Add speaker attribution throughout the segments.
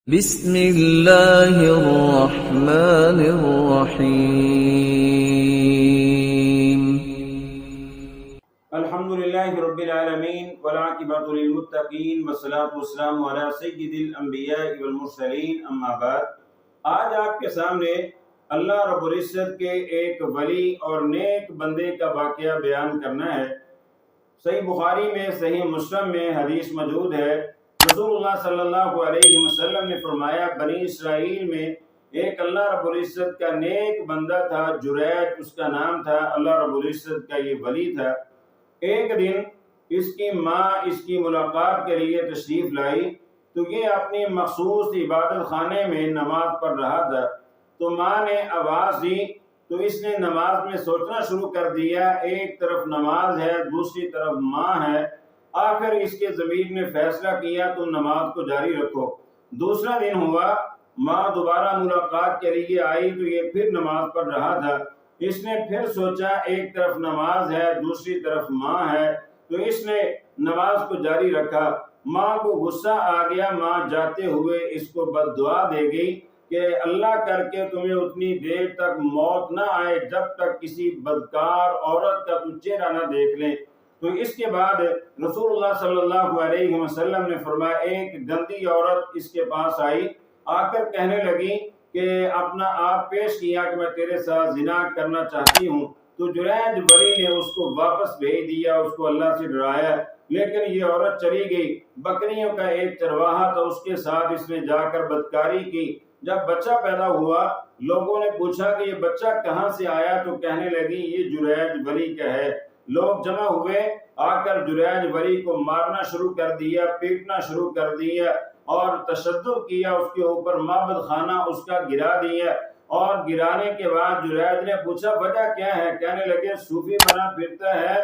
Speaker 1: بسم اللہ الرحمن الرحیم۔
Speaker 2: الحمد للہ رب العالمین والعاقبۃ للمتقین والصلاۃ والسلام علی سید الانبیاء والمرسلین، اما بعد۔ آج آپ کے سامنے اللہ رب العزت کے ایک ولی اور نیک بندے کا واقعہ بیان کرنا ہے۔ صحیح بخاری میں، صحیح مسلم میں حدیث موجود ہے، رسول اللہ صلی اللہ علیہ وسلم نے فرمایا، بنی اسرائیل میں ایک اللہ رب العزت کا نیک بندہ تھا، جریج اس کا نام تھا۔ اللہ رب العزت کا یہ ولی تھا۔ ایک دن اس کی ماں اس کی ملاقات کے لیے تشریف لائی تو یہ اپنی مخصوص عبادت خانے میں نماز پڑھ رہا تھا، تو ماں نے آواز دی تو اس نے نماز میں سوچنا شروع کر دیا، ایک طرف نماز ہے، دوسری طرف ماں ہے۔ آخر اس کے ضمیر نے فیصلہ کیا تم نماز کو جاری رکھو۔ دوسرا دن ہوا، ماں دوبارہ ملاقات کے لیے آئی تو یہ پھر نماز پڑھ رہا تھا۔ اس نے پھر سوچا ایک طرف نماز ہے، دوسری طرف ماں ہے، تو اس نے نماز کو جاری رکھا۔ ماں کو غصہ آ گیا، ماں جاتے ہوئے اس کو بد دعا دے گئی کہ اللہ کر کے تمہیں اتنی دیر تک موت نہ آئے جب تک کسی بدکار عورت کا تو چہرہ نہ دیکھ لیں۔ تو اس کے بعد رسول اللہ صلی اللہ علیہ وسلم نے فرمایا، ایک گندی عورت اس کے پاس آئی، آ کر کہنے لگی کہ اپنا آپ پیش کیا کہ میں تیرے ساتھ زنا کرنا چاہتی ہوں، تو جریج ولی نے اس کو واپس بھیج دیا، اس کو اللہ سے ڈرایا، لیکن یہ عورت چلی گئی۔ بکریوں کا ایک چرواہا تھا، اس کے ساتھ اس نے جا کر بدکاری کی۔ جب بچہ پیدا ہوا، لوگوں نے پوچھا کہ یہ بچہ کہاں سے آیا، تو کہنے لگی یہ جریج ولی کا ہے۔ لوگ جمع ہوئے، آ کر جریج ولی کو مارنا شروع کر دیا، پیٹنا شروع کر دیا اور تشدد کیا، اس کے اوپر معبد خانہ اس کا گرا دیا۔ اور گرانے کے بعد جریج نے پوچھا وجہ کیا ہے، کہنے لگے صوفی بنا پھرتا ہے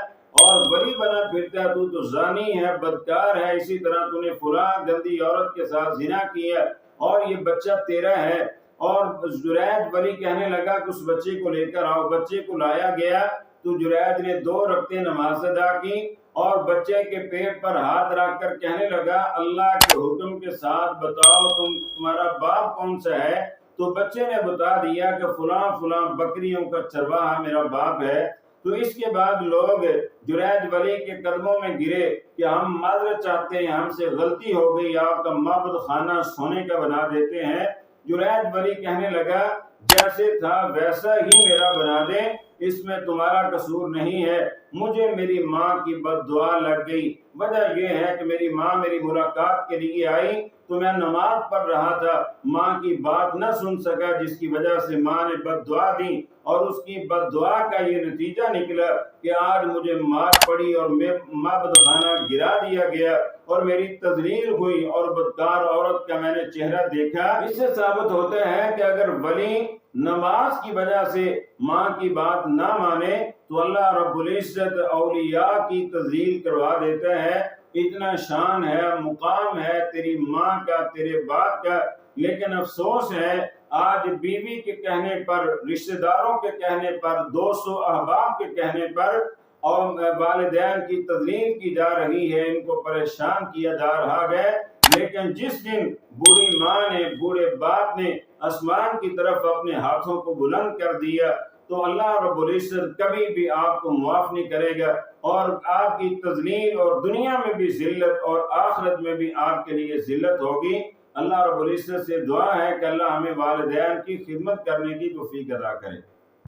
Speaker 2: اور ولی بنا پھرتا ہے، تو زانی ہے، بدکار ہے، اسی طرح تو نے فلاں گندی عورت کے ساتھ زنا کیا اور یہ بچہ تیرا ہے۔ اور جریج ولی کہنے لگا کہ اس بچے کو لے کر آؤ۔ بچے کو لایا گیا تو جریج نے 2 رکعتیں نماز ادا کی اور بچے کے پیٹ پر ہاتھ رکھ کر کہنے لگا اللہ کے حکم کے ساتھ بتاؤ تمہارا باپ کون سا ہے، تو بچے نے بتا دیا کہ فلاں فلاں بکریوں کا چرواہا میرا باپ ہے۔ تو اس کے بعد لوگ جریج ولی کے قدموں میں گرے کہ ہم معذرت چاہتے ہیں، ہم سے غلطی ہو گئی، آپ کا معبد خانہ سونے کا بنا دیتے ہیں۔ جریج ولی کہنے لگا جیسے تھا ویسا ہی میرا بنا دیں، اس میں تمہارا قصور نہیں ہے، مجھے میری ماں کی بد دعا لگ گئی۔ وجہ یہ ہے کہ میری ماں میری ملاقات کے لیے آئی تو میں نماز پڑھ رہا تھا، ماں کی بات نہ سن سکا، جس کی وجہ سے ماں نے بد دعا دی اور اس کی بد دعا کا یہ نتیجہ نکلا کہ آج مجھے مار پڑی اور معبد خانہ گرا دیا گیا اور میری تذلیل ہوئی اور بدکار عورت کا میں نے چہرہ دیکھا۔ اس سے ثابت ہوتا ہے کہ اگر ولی نماز کی وجہ سے ماں کی بات نہ مانے تو اللہ رب العزت اولیاء کی تذلیل کروا دیتا ہے۔ اتنا شان ہے، مقام ہے تیری ماں کا، تیرے باپ کا، لیکن افسوس ہے آج بیوی کے کہنے پر، رشتہ داروں کے کہنے پر، دوست و احباب کے کہنے پر اور والدین کی تذلیل کی جا رہی ہے، ان کو پریشان کیا جا رہا ہے۔ لیکن جس دن بوڑھی ماں نے، بوڑھے باپ نے آسمان کی طرف اپنے ہاتھوں کو بلند کر دیا تو اللہ رب العزت کبھی بھی آپ کو معاف نہیں کرے گا اور آپ کی تذلیل اور دنیا میں بھی ذلت اور آخرت میں بھی آپ کے لیے ذلت ہوگی۔ اللہ رب العزت سے دعا ہے کہ اللہ ہمیں والدین کی خدمت کرنے کی توفیق عطا کرے۔